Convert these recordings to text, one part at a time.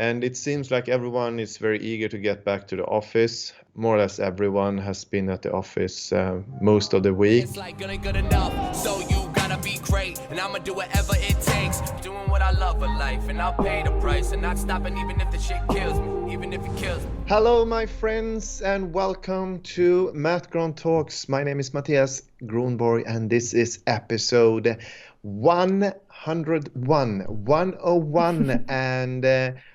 And it seems like everyone is very eager to get back to the office. More or less everyone has been at the office most of the week. It's like good enough, so you gotta be great, and I'ma do whatever it takes. Doing what I love in life, and I'll pay the price, and not stopping even if the shit kills me, even if it kills me. Hello, my friends, and welcome to MattGron Talks. My name is Mattias Gronborg, and this is episode 101, and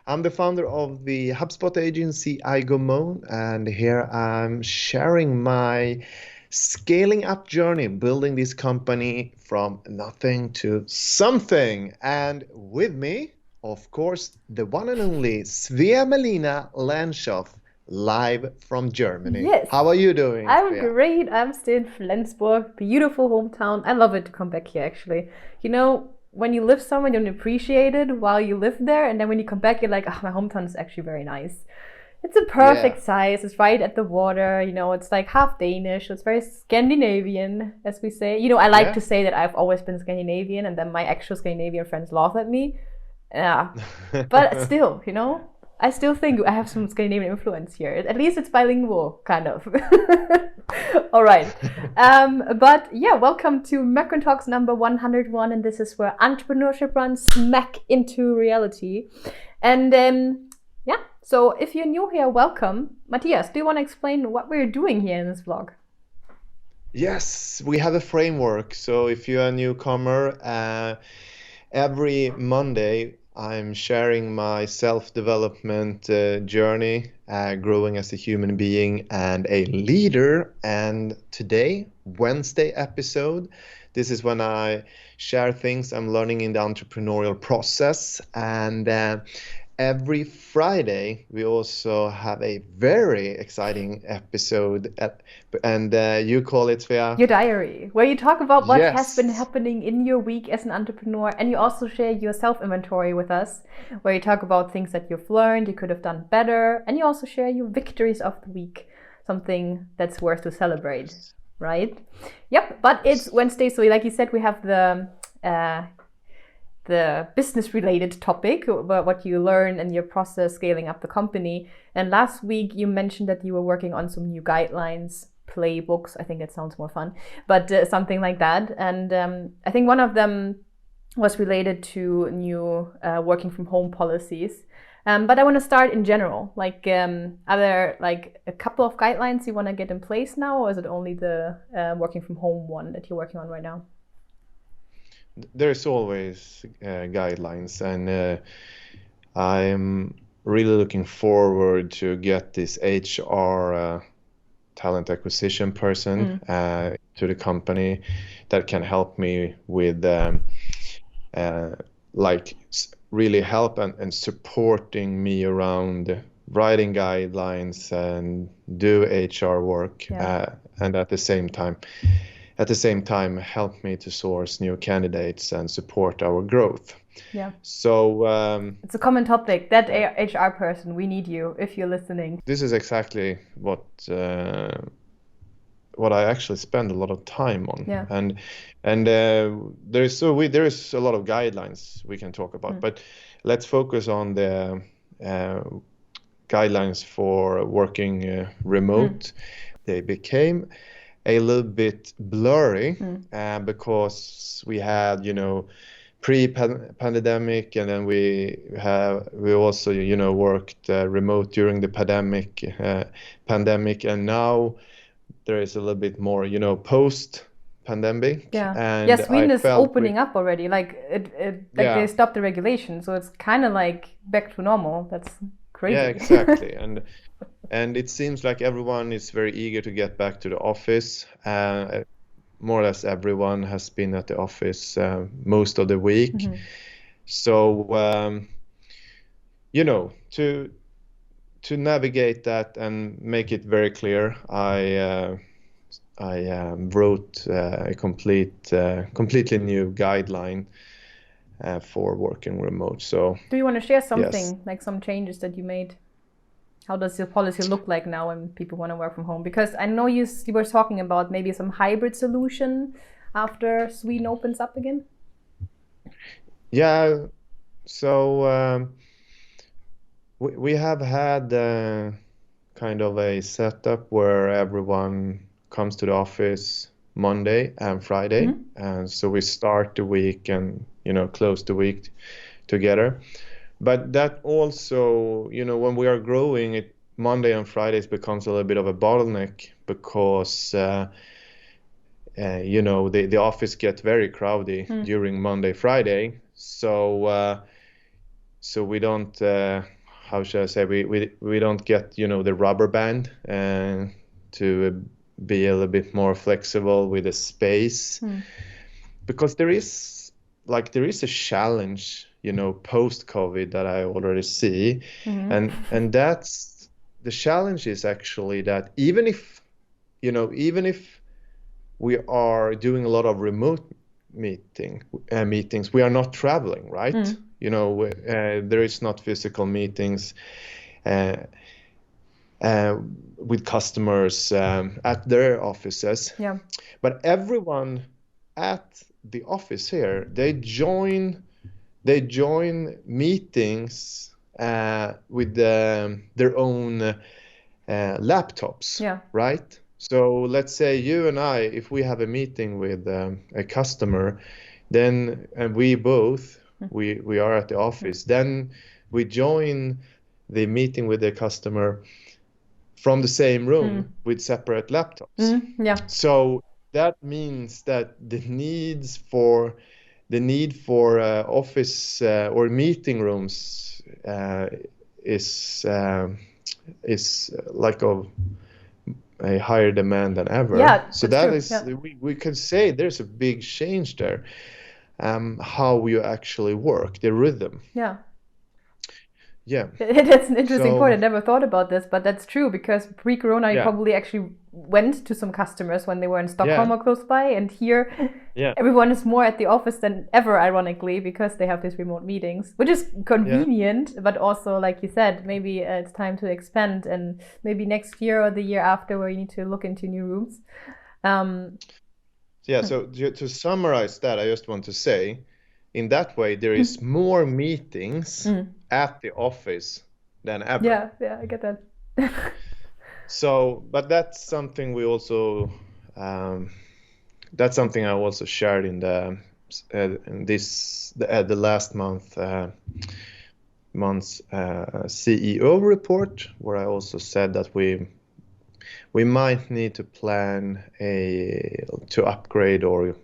I'm the founder of the HubSpot agency iGoMoon, and here I'm sharing my scaling up journey, building this company from nothing to something. And with me, of course, the one and only Svea-Melina Landshoff, live from Germany. Yes. How are you doing, I'm Svea? great. I'm still in Flensburg, beautiful hometown. I love it to come back here, actually. You know, when you live somewhere, you don't appreciate it while you live there. And then when you come back, you're like, oh, my hometown is actually very nice. It's a perfect size. It's right at the water. You know, it's like half Danish. It's very Scandinavian, as we say. You know, I like to say that I've always been Scandinavian, and then my actual Scandinavian friends laugh at me. Yeah, but still, you know, I still think I have some Scandinavian influence here. At least it's bilingual, kind of. All right. But yeah, welcome to MattGron Talks number 101, and this is where entrepreneurship runs smack into reality. And yeah, so if you're new here, welcome. Mattias, do you want to explain what we're doing here in this vlog? Yes, we have a framework. So if you're a newcomer, every Monday, I'm sharing my self-development journey, growing as a human being and a leader. And today, Wednesday episode, this is when I share things I'm learning in the entrepreneurial process. And every Friday, we also have a very exciting episode, and you call it, Svea? Your diary, where you talk about what Yes. has been happening in your week as an entrepreneur, and you also share your self-inventory with us, where you talk about things that you've learned, you could have done better, and you also share your victories of the week, something that's worth to celebrate, right? Yep, but it's Wednesday, so like you said, we have the business-related topic, about what you learn in your process scaling up the company. And last week you mentioned that you were working on some new guidelines, playbooks. I think it sounds more fun, but something like that. And I think one of them was related to new working from home policies. But I want to start in general. Like, are there like a couple of guidelines you want to get in place now, or is it only the working from home one that you're working on right now? There's always guidelines, and I'm really looking forward to get this HR talent acquisition person to the company that can help me with really help and supporting me around writing guidelines and do HR work, and at the same time help me to source new candidates and support our growth. Yeah. So it's a common topic. That HR person, we need you if you're listening. this is exactly what I actually spend a lot of time on. Yeah. And there is a lot of guidelines we can talk about, but let's focus on the guidelines for working remote. They became a little bit blurry because we had, pre-pandemic, and then we also, worked remote during the pandemic, and now there is a little bit more, post-pandemic. Yeah. And Sweden is opening up already. Like they stopped the regulation, so it's kind of like back to normal. That's crazy. Yeah, exactly. And it seems like everyone is very eager to get back to the office. More or less everyone has been at the office most of the week. So, to navigate that and make it very clear, I wrote a completely new guideline for working remote. So, do you want to share something, like some changes that you made? How does your policy look like now when people want to work from home? Because I know you were talking about maybe some hybrid solution after Sweden opens up again. Yeah, so we have had kind of a setup where everyone comes to the office Monday and Friday, Mm-hmm. and so we start the week and close the week together. But that also, when we are growing, it Monday and Fridays becomes a little bit of a bottleneck because the office gets very crowded during Monday, Friday. So we don't how should I say we don't get the rubber band to be a little bit more flexible with the space because there is a challenge post COVID that I already see, and that's the challenge is actually that even if we are doing a lot of remote meetings, we are not traveling, right? There is not physical meetings uh, with customers at their offices. Yeah. But everyone at the office here, they join meetings with their own laptops, Yeah. right? So let's say you and I, if we have a meeting with a customer, then and we are at the office, then we join the meeting with the customer from the same room with separate laptops. Yeah. So that means that the need for office or meeting rooms is like of a higher demand than ever. Yeah, So that's that true. is Yeah. we could say there's a big change there, how you actually work, the rhythm. Yeah. Yeah. That's an interesting So point. I never thought about this, but that's true because pre-corona, you yeah, probably actually went to some customers when they were in Stockholm yeah, or close by, and here yeah, everyone is more at the office than ever, ironically, because they have these remote meetings, which is yeah. convenient, but also, like you said, maybe it's time to expand, and maybe next year or the year after, where you need to look into new rooms. Um, Yeah, so to summarize that, I just want to say, in that way, there is more meetings at the office than ever. yeah, I get that. So, but that's something that's something I also shared in the last month's CEO report, where I also said that we might need to plan to upgrade or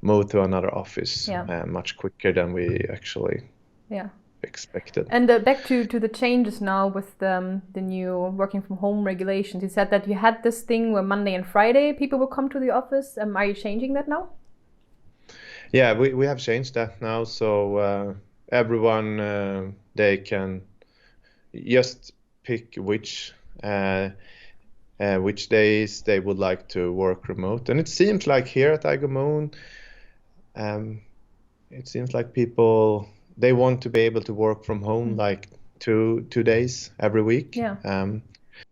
move to another office Yeah. much quicker than we actually Yeah. expected. And back to the changes now with the new working from home regulations. You said that you had this thing where Monday and Friday people will come to the office. Are you changing that now? Yeah, we have changed that now, so everyone they can just pick which days they would like to work remote. And it seems like here at iGoMoon, it seems like people they want to be able to work from home like two days every week. Yeah. The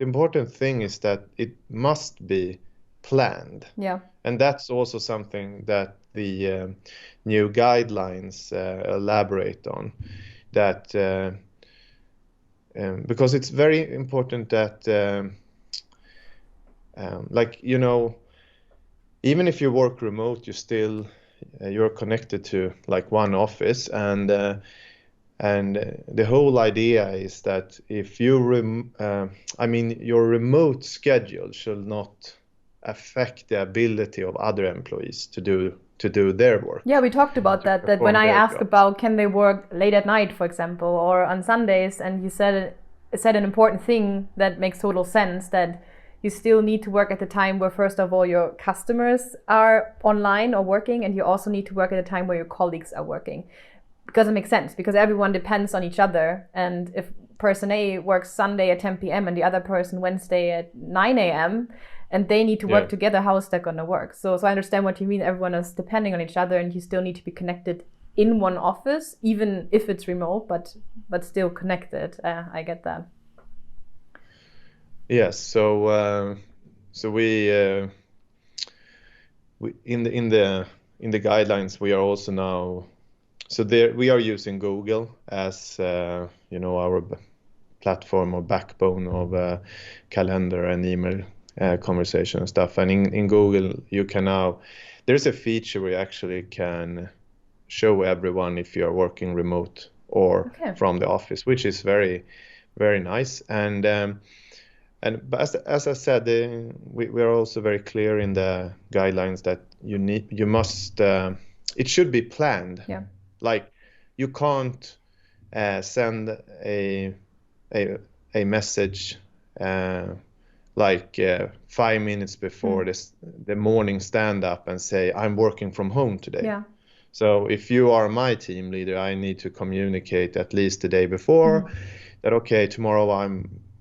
important thing is that it must be planned. Yeah. And that's also something that the new guidelines elaborate on. That because it's very important that even if you work remote, you're connected to like one office, and the whole idea is that if your remote schedule should not affect the ability of other employees to do their work. Yeah, we talked about that when perform I their asked jobs. about can they work late at night, for example, or on Sundays, and you said an important thing that makes total sense, that you still need to work at the time where, first of all, your customers are online or working, and you also need to work at a time where your colleagues are working. Because it makes sense, because everyone depends on each other. And if person A works Sunday at 10 p.m. and the other person Wednesday at 9 a.m., and they need to work together, how is that going to work? So I understand what you mean. Everyone is depending on each other, and you still need to be connected in one office, even if it's remote, but still connected. I get that. Yes, so we in the guidelines we are also now, so there we are using Google as our platform or backbone of calendar and email conversation and stuff. And in Google, you can now, there's a feature where you actually can show everyone if you're working remote or Okay. from the office, which is very, very nice. But as I said, we are also very clear in the guidelines that you must, it should be planned. Yeah. Like you can't send a message like 5 minutes before the morning stand up and say, I'm working from home today. Yeah. So if you are my team leader, I need to communicate at least the day before that, okay, tomorrow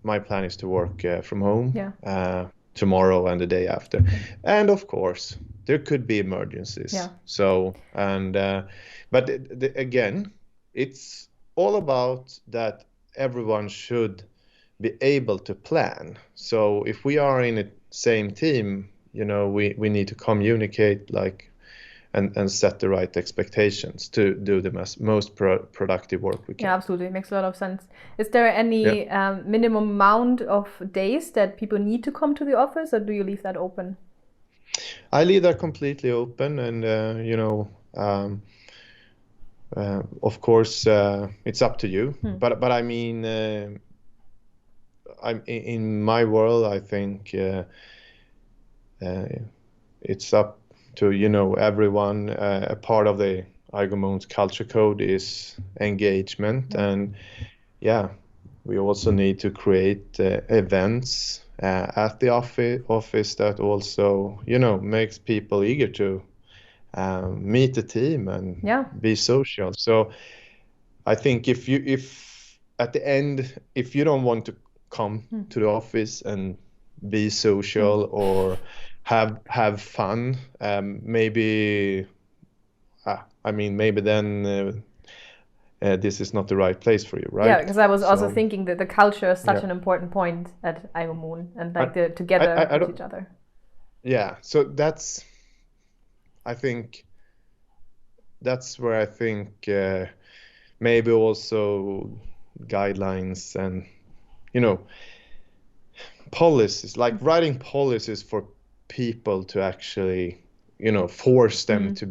my plan is to work from home tomorrow and the day after. And of course, there could be emergencies. Yeah. So, but again, it's all about that everyone should be able to plan. So if we are in the same team, we need to communicate and set the right expectations to do the most productive work we can. Yeah, absolutely. It makes a lot of sense. Is there any minimum amount of days that people need to come to the office, or do you leave that open? I leave that completely open, and of course it's up to you. But I mean, I'm in my world. I think it's up to everyone. A part of the iGoMoon's culture code is engagement, and we also need to create events at the office that also makes people eager to meet the team and be social. So I think if at the end, if you don't want to come to the office and be social or have fun, maybe then this is not the right place for you, right? Yeah, because I was also thinking that the culture is such an important point at iGoMoon, and the together with each other. Yeah, so I think that's where I think maybe also guidelines and policies, like writing policies for people to actually force them to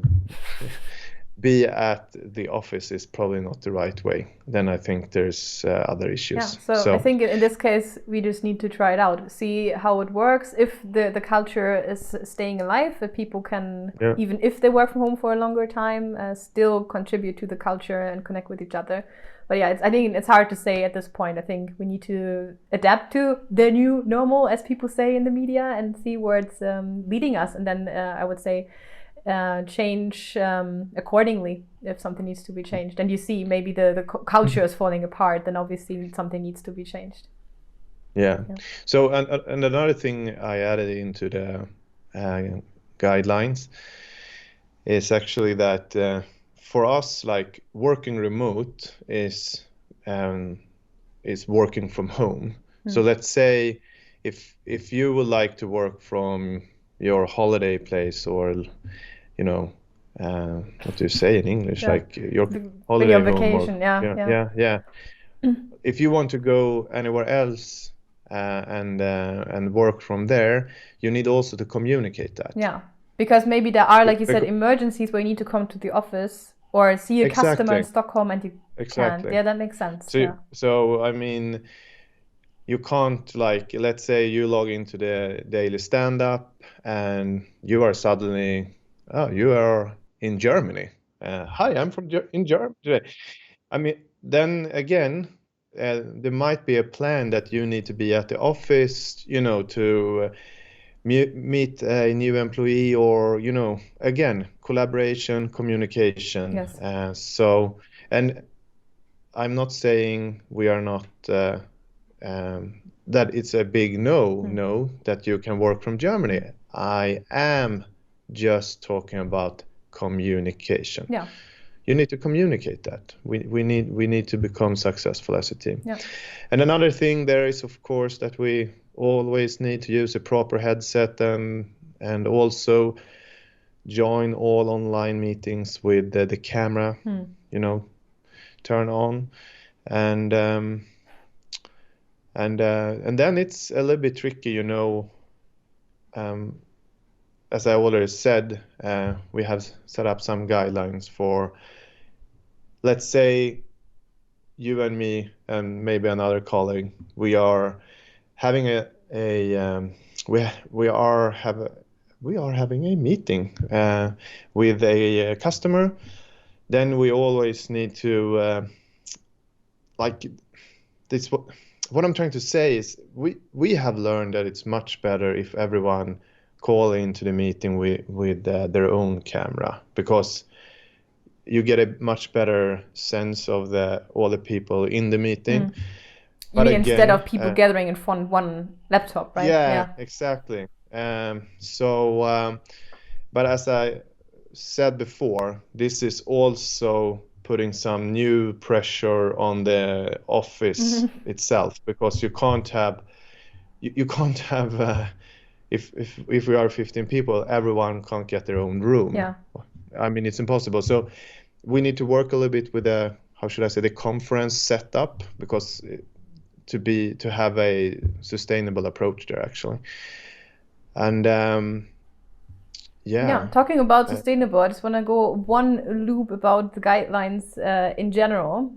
be at the office is probably not the right way. Then I think there's other issues. Yeah, so I think in this case we just need to try it out, see how it works. If the culture is staying alive, that people can, even if they work from home for a longer time, still contribute to the culture and connect with each other. But yeah, I think it's hard to say at this point. I think we need to adapt to the new normal, as people say in the media, and see where it's leading us. And then I would say change accordingly if something needs to be changed. And you see maybe the culture is falling apart, then obviously something needs to be changed. Yeah. So and another thing I added into the guidelines is actually that for us, like working remote is working from home. So let's say if you would like to work from your holiday place, or what do you say in English, like your holiday home, vacation, if you want to go anywhere else and work from there, you need also to communicate that. Yeah, because maybe there are, like you said, emergencies where you need to come to the office or see a customer in Stockholm and you can't. Yeah, that makes sense. So I mean, you can't, like, let's say you log into the daily stand-up and you are suddenly, you are in Germany. Hi, I'm in Germany today. I mean, then again, there might be a plan that you need to be at the office, to meet a new employee, or again, collaboration, communication. Yes. So, and I'm not saying we are not that it's a big no that you can work from Germany. I am just talking about communication. Yeah. You need to communicate that. We need to become successful as a team. Yeah. And another thing there is, of course, that we always need to use a proper headset and also join all online meetings with the camera, turn on. And And then it's a little bit tricky, as I already said, we have set up some guidelines for, let's say, you and me and maybe another colleague, we are having we are having a meeting with a customer. Then we always need to like this. What I'm trying to say is we have learned that it's much better if everyone call into the meeting with their own camera, because you get a much better sense of all the people in the meeting. You But mean instead again, of people gathering in front of one laptop, right? yeah, exactly. But as I said before, this is also putting some new pressure on the office itself, because you can't have if we are 15 people, everyone can't get their own room. Yeah. I mean, it's impossible. So we need to work a little bit with how should I say, the conference setup, because to have a sustainable approach there, actually. And Yeah, talking about sustainable, I just want to go one loop about the guidelines in general,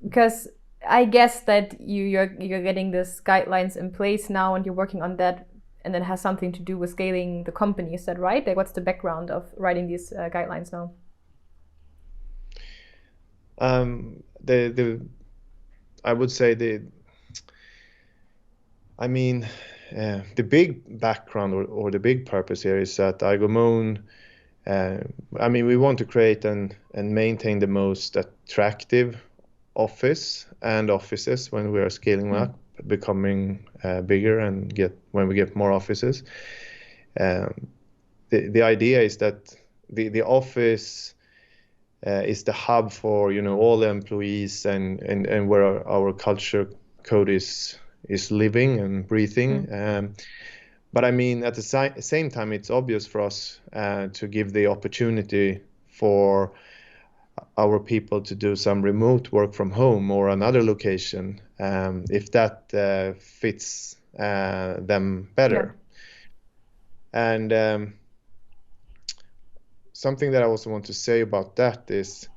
because I guess that you're getting this guidelines in place now, and you're working on that, and it has something to do with scaling the company. Is that right? Like, what's the background of writing these guidelines now? I would say the big background or the big purpose here is that iGoMoon, we want to create and maintain the most attractive office and offices when we are scaling up, becoming bigger, and when we get more offices. The idea is that the office is the hub for all the employees and where our culture code is living and breathing. But I mean, at the same time, it's obvious for us to give the opportunity for our people to do some remote work from home or another location, if that fits them better. Yeah. And something that I also want to say about that is,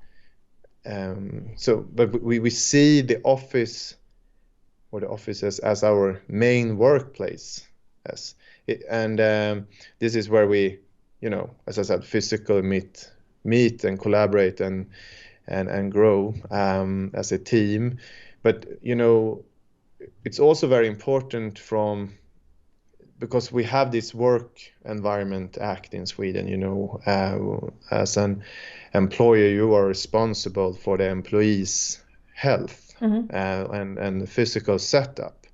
but we see the office or the offices as our main workplace, and this is where we, as I said, physically meet and collaborate and grow as a team. But it's also very important because we have this Work Environment Act in Sweden. As an employer, you are responsible for the employees' health. And the physical setup,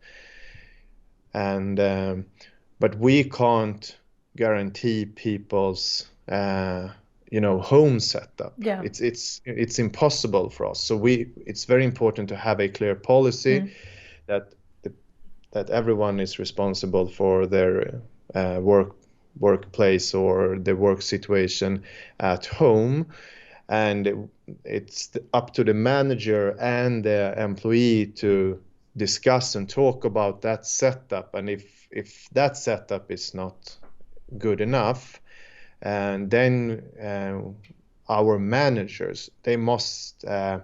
but we can't guarantee people's home setup. Yeah. It's impossible for us. So it's very important to have a clear policy that everyone is responsible for their workplace or the work situation at home. And it's up to the manager and the employee to discuss and talk about that setup. And if that setup is not good enough, and then our managers, they must lead,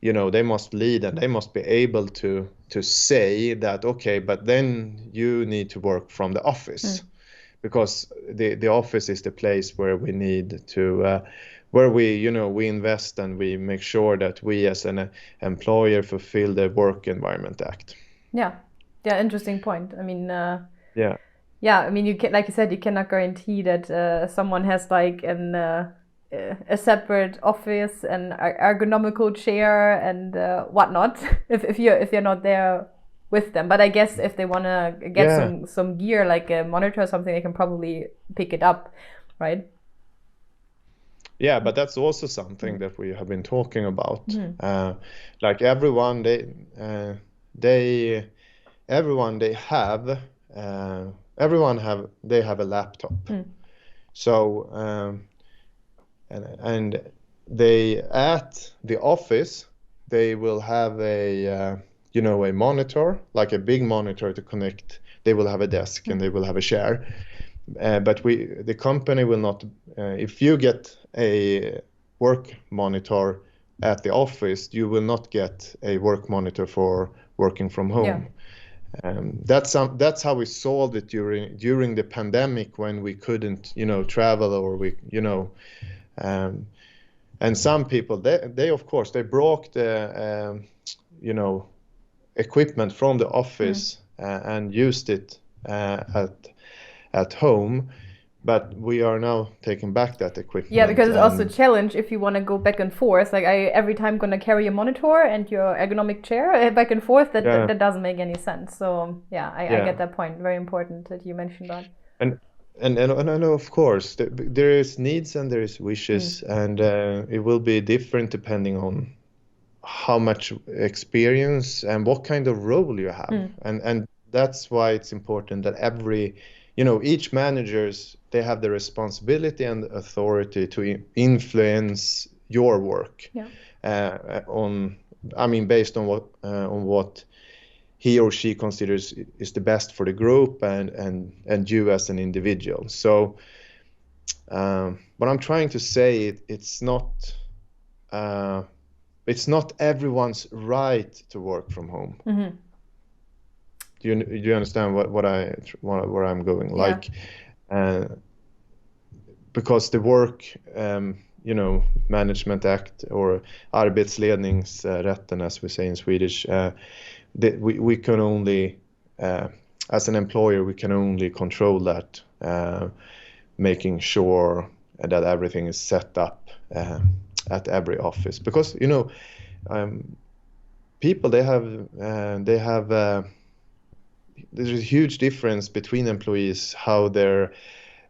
and they must be able to say that, okay, but then you need to work from the office, because the office is the place where we need to where we invest, and we make sure that we as an employer fulfill the Work Environment Act. Yeah, interesting point. I mean, I mean, you can, like you said, you cannot guarantee that someone has like a separate office and ergonomical chair and whatnot if you're not there with them. But I guess if they want to get some gear, like a monitor or something, they can probably pick it up, right? Yeah, but that's also something that we have been talking about. Like everyone, they have a laptop. So and they at the office, they will have a a monitor, like a big monitor to connect. They will have a desk and they will have a chair. But the company will not, if you get a work monitor at the office, you will not get a work monitor for working from home. That's how we solved it during the pandemic when we couldn't, travel, or and some people, they of course, they brought the, equipment from the office and used it at home. But we are now taking back that equipment. Yeah, because it's also a challenge if you want to go back and forth. Like I every time gonna carry a monitor and your ergonomic chair back and forth. That doesn't make any sense. So I get that point. Very important that you mentioned that. And I know, of course, there is needs and there is wishes, and it will be different depending on how much experience and what kind of role you have. And that's why it's important that each managers, they have the responsibility and the authority to influence your work based on what he or she considers is the best for the group and you as an individual. So what I'm trying to say, it's not everyone's right to work from home. Do you understand where I'm going? Like, because the work, Management Act, or Arbetsledningsrätten, as we say in Swedish, we can only, as an employer, we can only control that, making sure that everything is set up at every office. Because people, they have there's a huge difference between employees, how their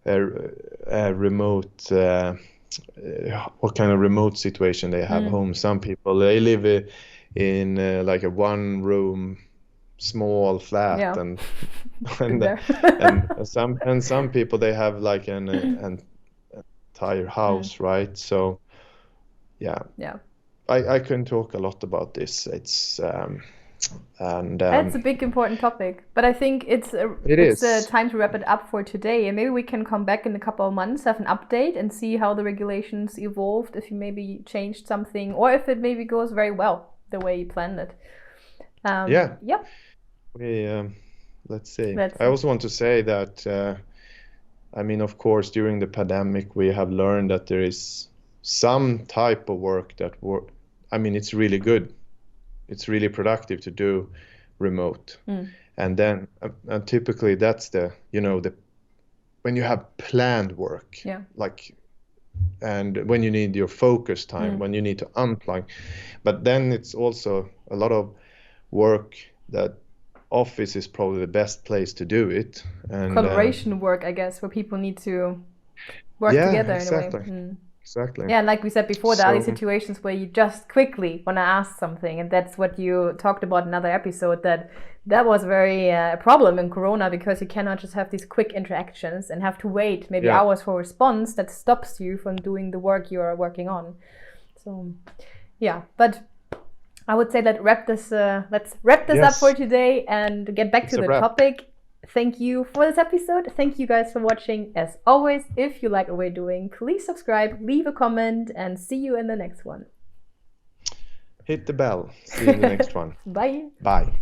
remote, what kind of remote situation they have home. Some people, they live in like a one-room small flat, and some people, they have like an entire house, right? So I can talk a lot about this. It's that's a big important topic, but I think it's time to wrap it up for today, and maybe we can come back in a couple of months, have an update, and see how the regulations evolved, if you maybe changed something, or if it maybe goes very well the way you planned it. Let's see. I also want to say that of course, during the pandemic, we have learned that there is some type of work it's really good. It's really productive to do remote. And then typically that's when you have planned work, and when you need your focus time, when you need to unplug. But then it's also a lot of work that office is probably the best place to do it. And collaboration work, I guess, where people need to work together in a way. Exactly. Yeah, and like we said before, there are these situations where you just quickly want to ask something, and that's what you talked about in another episode, that was very a problem in Corona, because you cannot just have these quick interactions and have to wait maybe hours for a response that stops you from doing the work you are working on. So, but I would say let's wrap this up for today and get back to the topic. Thank you for this episode. Thank you guys for watching. As always, if you like what we're doing, please subscribe, leave a comment, and see you in the next one. Hit the bell. See you in the next one. Bye. Bye.